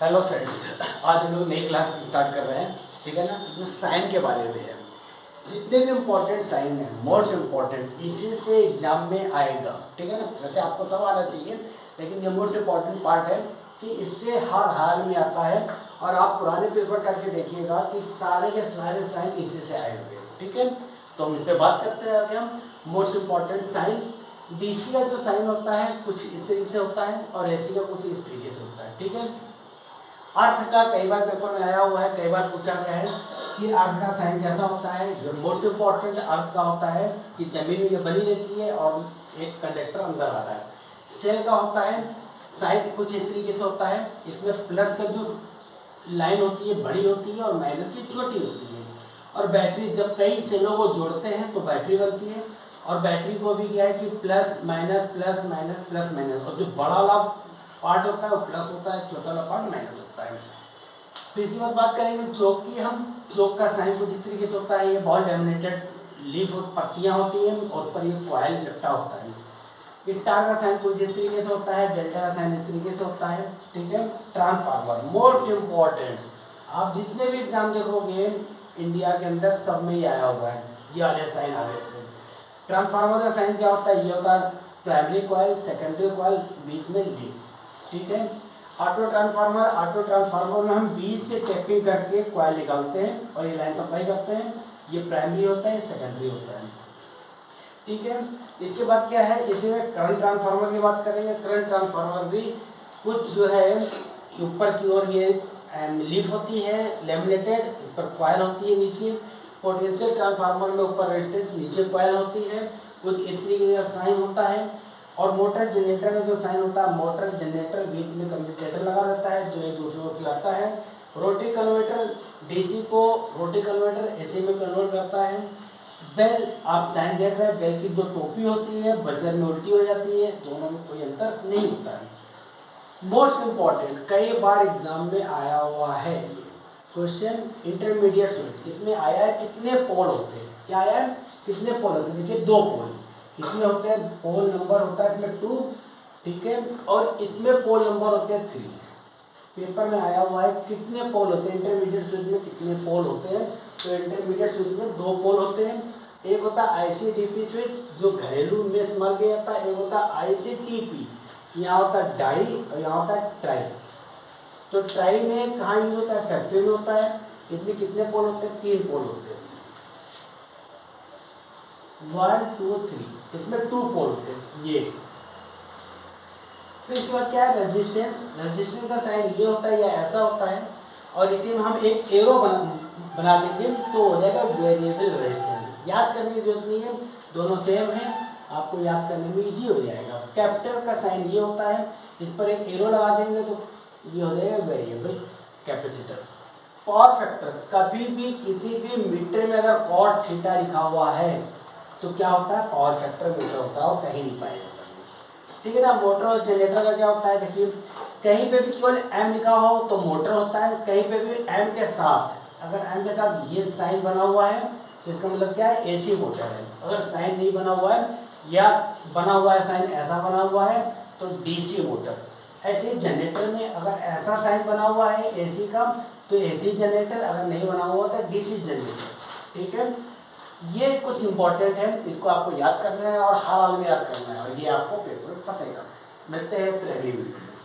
Hello friends, आज हम लोग नई क्लास स्टार्ट कर रहे हैं। ठीक है ना, जो साइन के बारे में है। जितने भी इम्पोर्टेंट साइन है, मोस्ट इम्पोर्टेंट, इसी से एग्जाम में आएगा। ठीक है ना, वैसे आपको सब आना चाहिए, लेकिन ये मोस्ट इम्पोर्टेंट पार्ट है कि इससे हर हाल में आता है। और आप पुराने पेपर करके देखिएगा कि सारे के सारे साइन इसी से आए हुए हैं। ठीक है, तो हम इस पर बात करते हैं। अभी हम मोस्ट इम्पोर्टेंट साइन, डीसी का जो साइन होता है कुछ इस तरीके से होता है और एसी का कुछ इस तरीके से होता है। ठीक है, अर्थ का कई बार पेपर में आया हुआ है, कई बार पूछा गया है कि अर्थ का साइन कैसा होता है। जो मोस्ट इम्पोर्टेंट अर्थ का होता है कि जमीन में ये बनी रहती है और एक कंडक्टर अंदर आ रहा है। सेल का होता है साइन कुछ इस तरीके से होता है, इसमें प्लस का जो लाइन होती है बड़ी होती है और माइनस की छोटी होती है। और बैटरी, जब कई सेलों को जोड़ते हैं तो बैटरी बनती है। और बैटरी को भी क्या है कि plus minus plus minus plus minus, और जो बड़ा वाला पार्ट होता है वो प्लस होता है, छोटा वाला पार्ट माइनस होता है। फिर इसके बाद बात करेंगे चौक की। हम चौक का साइन कुछ इस तरीके से होता है, ये बहुत लेमिनेटेड लीफ और पत्तियाँ होती हैं और उस पर ये कॉइल लपटा होता है। स्टार का साइन कुछ इस तरीके से होता है, डेल्टा का साइन इस तरीके से होता है। ठीक है, ट्रांसफार्मर मोस्ट इम्पॉर्टेंट, आप जितने भी एग्जाम देखोगे इंडिया के अंदर सब में ही आया हुआ है ये वाले साइन आगे से। ट्रांसफार्मर का साइन क्या होता है, ये होता है प्राइमरी कॉइल, सेकेंडरी कॉइल, बीच में लीफ। ठीक है, ऑटो ट्रांसफार्मर में हम बीच से टैपिंग करके कॉइल निकालते हैं और ये लाइन सप्लाई करते हैं। ये प्राइमरी होता है, सेकेंडरी होता है। ठीक है, इसके बाद क्या है, इसी में करंट ट्रांसफार्मर की बात करेंगे। करंट ट्रांसफार्मर भी कुछ जो है ऊपर की ओर ये लीफ होती है लेमिनेटेड, इस पर कॉइल होती है नीचे। पोटेंशियल ट्रांसफार्मर में ऊपर रेजिस्टेंस, नीचे कॉइल होती है। कुछ इस तरीके का साइन होता है। और मोटर जनरेटर का जो साइन होता है, मोटर जनरेटर बीच में कम्यूटेटर लगा रहता है जो एक दूसरे को खिलाता है। रोटरी कन्वर्टर डीसी को रोटरी कन्वर्टर एसी में कन्वर्ट करता है। बेल, आप साइन देख रहे हैं, बेल की जो टोपी होती है बजर में उल्टी हो जाती है, दोनों में कोई अंतर नहीं होता है। मोस्ट इम्पॉर्टेंट, कई बार एग्जाम में आया हुआ है क्वेश्चन, इंटरमीडिएट स्विच, इसमें आया है कितने पोल होते हैं। क्या आया है, कितने पोल होते हैं। देखिए 2 पोल इसमें होते हैं, पोल नंबर होता है इसमें 2। ठीक है, और इसमें पोल नंबर होते हैं 3। पेपर में आया हुआ है कितने पोल होते हैं इंटरमीडिएट स्विच में, कितने पोल होते हैं। तो इंटरमीडिएट स्विच में 2 पोल होते हैं। एक होता है आईसीडीपी स्विच जो घरेलू में इस्तेमाल किया जाता है, एक होता है आईसीटीपी, यहाँ होता है डाई और यहाँ होता है ट्राई। तो ट्राई में कहाँ यूज होता है, फैक्ट्री में होता है। इसमें कितने पोल होते हैं, 3 पोल होते हैं, 1 2 3, इसमें 2 पोल होते हैं ये। फिर इसके बाद क्या है, रेजिस्टेंस। रेजिस्टेंस का साइन ये होता है या ऐसा होता है, और इसी में हम एक एरो बना देंगे तो हो जाएगा वेरिएबल रेजिस्टेंस। याद करने की जरूरत नहीं है, दोनों सेम है, आपको याद करने में इजी हो जाएगा। कैपेसिटर का साइन ये होता है, इस पर एक एरो लगा देंगे तो ये हो जाएगा वेरिएबल कैपेसिटर। पावर फैक्टर, कभी भी किसी भी मीटर में अगर cos थीटा लिखा हुआ है तो क्या होता है, पावर फैक्टर मीटर होता है और कहीं नहीं पाया जाता। ठीक है ना, मोटर और जनरेटर का क्या होता है, देखिए कहीं पे भी केवल m लिखा हो तो मोटर होता है, कहीं पे भी m के साथ, अगर m के साथ ये साइन बना हुआ है तो इसका मतलब क्या है, एसी मोटर है। अगर साइन नहीं बना हुआ है या बना हुआ है साइन ऐसा बना हुआ है तो डीसी मोटर। ऐसे जनरेटर में अगर ऐसा साइन बना हुआ है एसी का तो एसी जनरेटर, अगर नहीं बना हुआ तो डीसी जनरेटर। ठीक है, ये कुछ इंपॉर्टेंट है, इसको आपको याद करना है और हाल हाल में याद करना है, और ये आपको पेपर में फंसेगा। मिलते हैं फिर अगली वीडियो में।